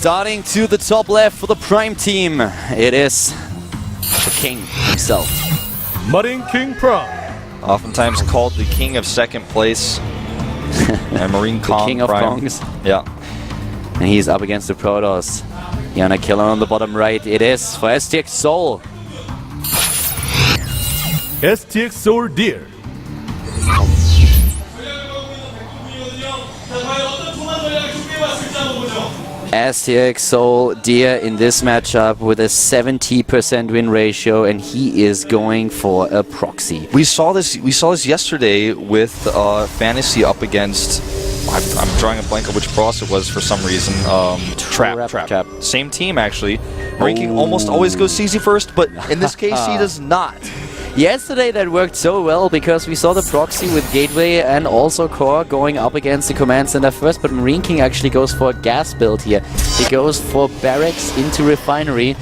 Starting to the top left for the Prime team, it is the King himself. MarineKing Prime. Oftentimes called the king of second place. And MarineKing King of Prime. Kongs. Yeah. And he's up against the Protoss. Yana Killer on the bottom right. It is for STX Seoul. STX Seoul Deer. STX Seoul Deer in this matchup with a 70% win ratio, and he is going for a proxy. We saw this yesterday with Fantasy up against, I'm drawing a blank on which boss it was for some reason. Trap. Same team actually. MarineKing almost always goes CZ first, but in this case he does not. Yesterday that worked so well because we saw the proxy with Gateway and also Core going up against the Command Center first, but MarineKing actually goes for a gas build here. He goes for Barracks into Refinery,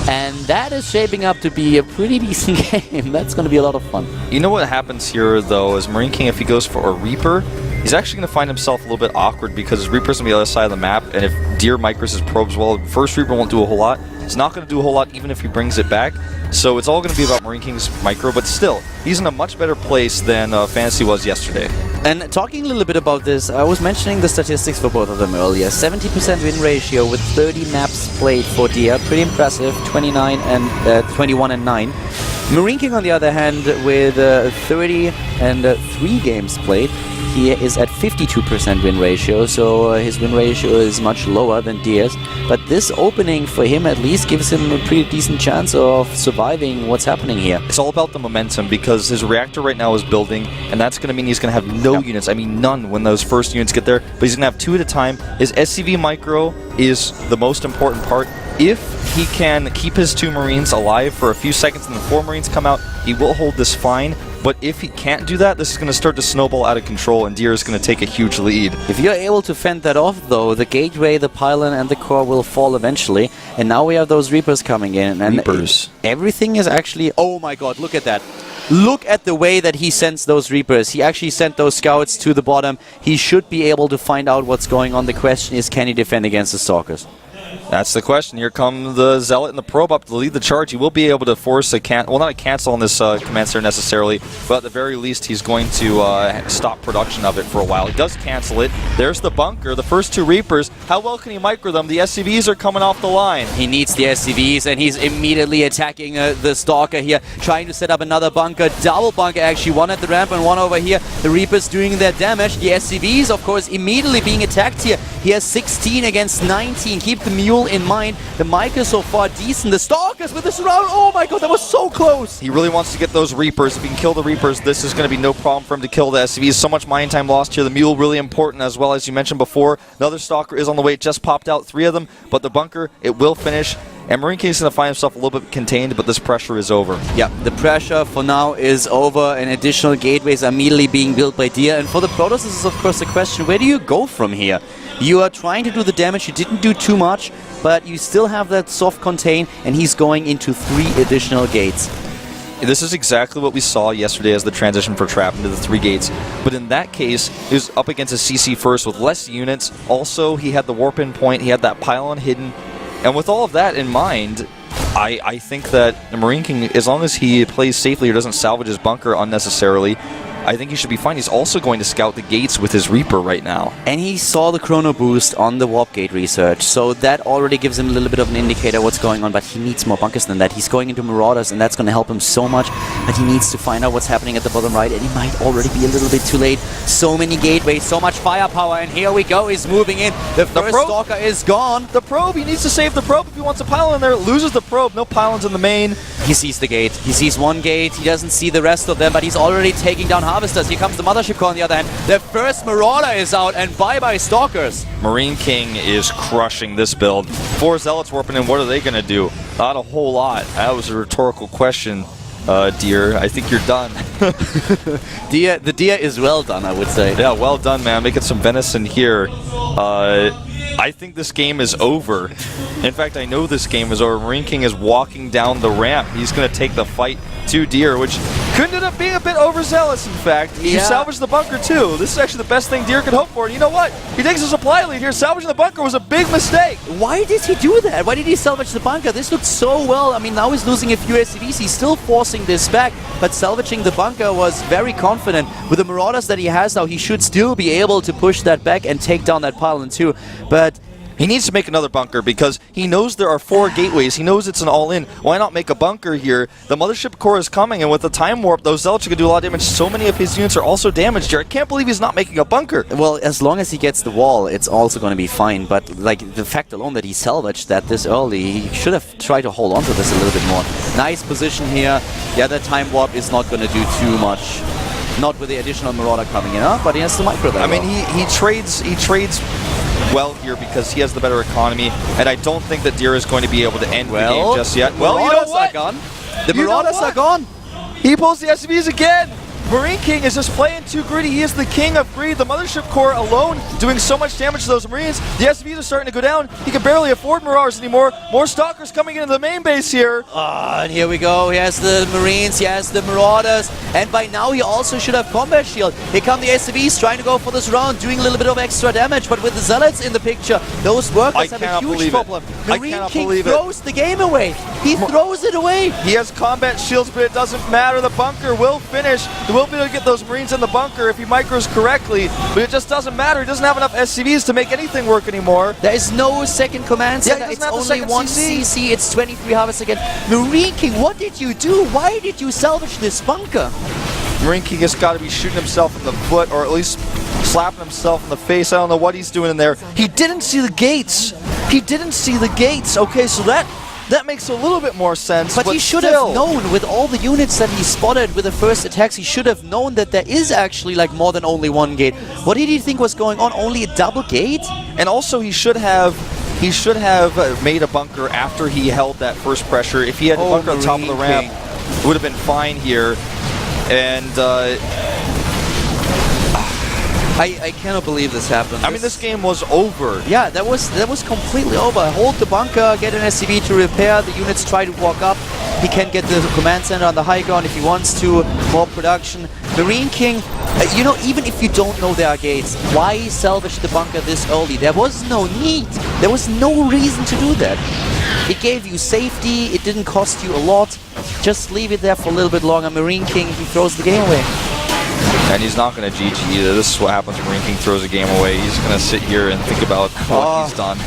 and that is shaping up to be a pretty decent game. That's going to be a lot of fun. You know what happens here though is MarineKing, if he goes for a Reaper, he's actually going to find himself a little bit awkward because his Reaper's on the other side of the map, and if Deer micros his probes well, first Reaper won't do a whole lot. It's not going to do a whole lot even if he brings it back. So it's all going to be about MarineKing's micro, but still, he's in a much better place than Fantasy was yesterday. And talking a little bit about this, I was mentioning the statistics for both of them earlier. 70% win ratio with 30 maps played for Deer. Pretty impressive. 21 and 9. MarineKing, on the other hand, with 30 and 3 games played, he is at 52% win ratio, so his win ratio is much lower than Deer's. But this opening for him at least gives him a pretty decent chance of surviving what's happening here. It's all about the momentum because his reactor right now is building, and that's going to mean he's going to have no units. I mean none when those first units get there, but he's going to have 2 at a time. His SCV micro is the most important part. If he can keep his 2 Marines alive for a few seconds and the 4 Marines come out, he will hold this fine. But if he can't do that, this is going to start to snowball out of control, and Deer is going to take a huge lead. If you're able to fend that off, though, the Gateway, the Pylon, and the Core will fall eventually. And now we have those Reapers coming in. And Reapers. Everything is actually... Oh my god, look at that. Look at the way that he sends those Reapers. He actually sent those scouts to the bottom. He should be able to find out what's going on. The question is, can he defend against the Stalkers? That's the question. Here come the Zealot and the Probe up to lead the charge. He will be able to force a well, not a cancel on this Command Center necessarily, but at the very least he's going to stop production of it for a while. He does cancel it. There's the bunker, the first 2 Reapers. How well can he micro them? The SCVs are coming off the line. He needs the SCVs, and he's immediately attacking the Stalker here, trying to set up another bunker. Double bunker, actually. One at the ramp and one over here. The Reapers doing their damage. The SCVs, of course, immediately being attacked here. He has 16 against 19. Keep the Mule in mind. The mic is so far decent. The Stalkers with the surround. Oh my god, that was so close. He really wants to get those Reapers. If he can kill the Reapers, this is going to be no problem for him to kill the SCVs. So much mine time lost here. The Mule really important as well, as you mentioned before. Another Stalker is on the way. It just popped out, 3 of them, but the bunker, it will finish. And MarineKing is going to find himself a little bit contained, but this pressure is over. Yeah, the pressure for now is over, and additional gateways are immediately being built by Deer. And for the Protoss, this is of course the question, where do you go from here? You are trying to do the damage, you didn't do too much, but you still have that soft contain, and he's going into 3 additional gates. This is exactly what we saw yesterday as the transition for Trap into the 3 gates. But in that case, he was up against a CC first with less units. Also, he had the warp in point, he had that pylon hidden. And with all of that in mind, I think that MarineKing, as long as he plays safely or doesn't salvage his bunker unnecessarily, I think he should be fine. He's also going to scout the gates with his Reaper right now. And he saw the chrono boost on the warp gate research, so that already gives him a little bit of an indicator what's going on, but he needs more bunkers than that. He's going into Marauders, and that's going to help him so much, but he needs to find out what's happening at the bottom right, and he might already be a little bit too late. So many gateways, so much firepower, and here we go, he's moving in. The first Stalker is gone. The probe, he needs to save the probe if he wants a pylon in there. Loses the probe, no pylons in the main. He sees the gate. He sees one gate. He doesn't see the rest of them, but he's already taking down Harvesters. Here comes the Mothership Core on the other hand. The first Marauder is out, and bye-bye Stalkers. MarineKing is crushing this build. 4 Zealots warping in. What are they going to do? Not a whole lot. That was a rhetorical question, Deer. I think you're done. The Deer is well done, I would say. Yeah, well done, man. Making some venison here. I think this game is over. In fact, I know this game is over. MarineKing is walking down the ramp. He's going to take the fight to Deer, which Could end up being a bit overzealous, in fact. You salvaged the bunker, too. This is actually the best thing Deer could hope for. And you know what? He takes a supply lead here. Salvaging the bunker was a big mistake. Why did he do that? Why did he salvage the bunker? This looked so well. I mean, now he's losing a few SCVs. He's still forcing this back, but salvaging the bunker was very confident. With the Marauders that he has now, he should still be able to push that back and take down that pylon, too. But he needs to make another bunker because he knows there are 4 gateways. He knows it's an all-in. Why not make a bunker here? The Mothership Core is coming, and with the Time Warp, those Zealots can do a lot of damage. So many of his units are also damaged here. I can't believe he's not making a bunker. well, as long as he gets the wall, it's also going to be fine. But like the fact alone that he salvaged that this early, he should have tried to hold on to this a little bit more. Nice position here. Yeah, that Time Warp is not going to do too much. Not with the additional Marauder coming in, but he has the micro there. I mean, he trades well here because he has the better economy, and I don't think that Deer is going to be able to end the game just yet. Well, you know what? The Marauders are gone. He pulls the SCVs again. MarineKing is just playing too greedy. He is the king of greed. The Mothership Core alone doing so much damage to those Marines. The SCVs are starting to go down. He can barely afford Marauders anymore. More Stalkers coming into the main base here. And here we go. He has the Marines, he has the Marauders, and by now he also should have Combat Shield. Here come the SCVs trying to go for this round, doing a little bit of extra damage, but with the Zealots in the picture, those workers have a huge problem. MarineKing throws the game away. He throws it away. He has Combat Shields, but it doesn't matter. The bunker will finish. He will be able to get those Marines in the bunker if he micros correctly, but it just doesn't matter. He doesn't have enough SCVs to make anything work anymore. There is no second command center. It's only one CC. It's 23 harvests again. MarineKing, what did you do? Why did you salvage this bunker? MarineKing has got to be shooting himself in the foot, or at least slapping himself in the face. I don't know what he's doing in there. He didn't see the gates. He didn't see the gates. Okay, so that makes a little bit more sense. But he should have known, with all the units that he spotted with the first attacks, he should have known that there is actually like more than only one gate. What did he think was going on? Only a double gate? And also he should have made a bunker after he held that first pressure. If he had the bunker on top of the ramp, it would have been fine here. And I cannot believe this happened. I mean, this game was over. Yeah, that was completely over. Hold the bunker, get an SCV to repair, the units try to walk up. He can get the command center on the high ground if he wants to. More production. MarineKing, you know, even if you don't know there are gates, why salvage the bunker this early? There was no need. There was no reason to do that. It gave you safety, it didn't cost you a lot. Just leave it there for a little bit longer. MarineKing, he throws the game away. And he's not going to GG either. This is what happens when MarineKing throws a game away. He's going to sit here and think about what he's done.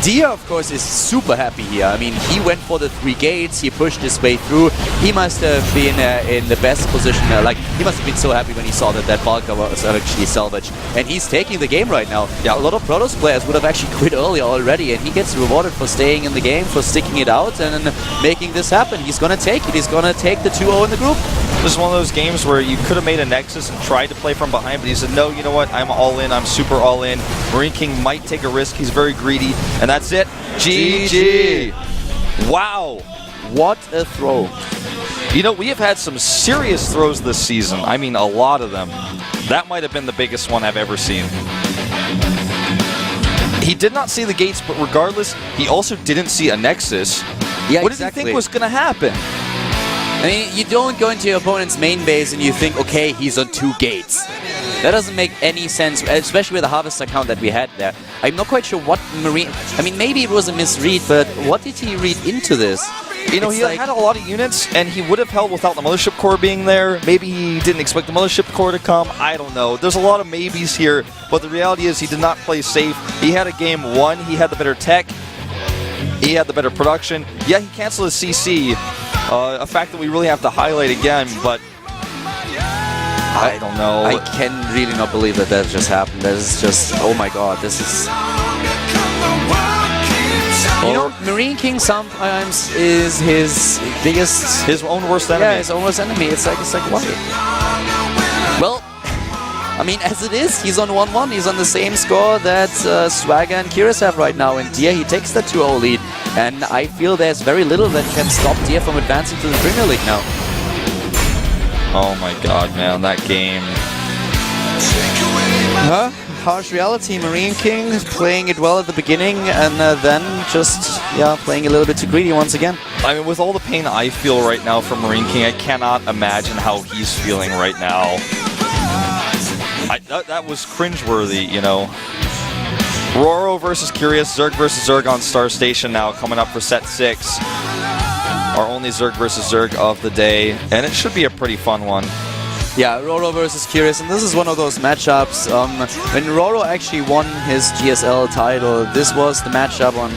Dia, of course, is super happy here. I mean, he went for the 3 gates, he pushed his way through. He must have been in the best position. Like, he must have been so happy when he saw that that bunker was actually salvaged. And he's taking the game right now. Yeah, a lot of Protoss players would have actually quit earlier already, and he gets rewarded for staying in the game, for sticking it out and making this happen. He's going to take it. He's going to take the 2-0 in the group. This is one of those games where you could have made a Nexus and tried to play from behind, but he said, no, you know what, I'm all in, I'm super all in. MarineKing might take a risk, he's very greedy, and that's it. GG! Wow! What a throw. You know, we have had some serious throws this season. I mean, a lot of them. That might have been the biggest one I've ever seen. He did not see the gates, but regardless, he also didn't see a Nexus. Yeah, what did you think was going to happen? I mean, you don't go into your opponent's main base and you think, okay, he's on 2 gates. That doesn't make any sense, especially with the harvester count that we had there. I'm not quite sure what I mean, maybe it was a misread, but what did he read into this? You know, he had a lot of units, and he would have held without the Mothership Core being there. Maybe he didn't expect the Mothership Core to come. I don't know. There's a lot of maybes here, but the reality is he did not play safe. He had a game 1. He had the better tech. He had the better production. Yeah, he canceled his CC. A fact that we really have to highlight again, but I don't know. I can really not believe that that just happened. That is just, oh my god, this is... You know, MarineKing sometimes is his biggest... His own worst enemy. Yeah, his own worst enemy. It's like why? Well, I mean, as it is, he's on 1-1. He's on the same score that Swagger and Kiris have right now. And Dia, he takes the 2-0 lead. And I feel there's very little that can stop Dia from advancing to the Premier League now. Oh my god, man, that game. Huh? harsh reality. MarineKing playing it well at the beginning, and then just playing a little bit too greedy once again. I mean, with all the pain I feel right now from MarineKing, I cannot imagine how he's feeling right now. That was cringeworthy, you know. Roro versus Curious, Zerg versus Zerg on Star Station now, coming up for set 6. Our only Zerg versus Zerg of the day, and it should be a pretty fun one. Yeah, Roro versus Curious, and this is one of those matchups. When Roro actually won his GSL title, this was the matchup on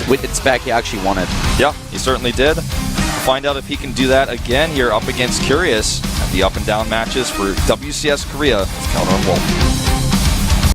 with its back. He actually won it. Yeah, he certainly did. Find out if he can do that again here up against Curious at the up and down matches for WCS Korea. It's Calder and Wolf.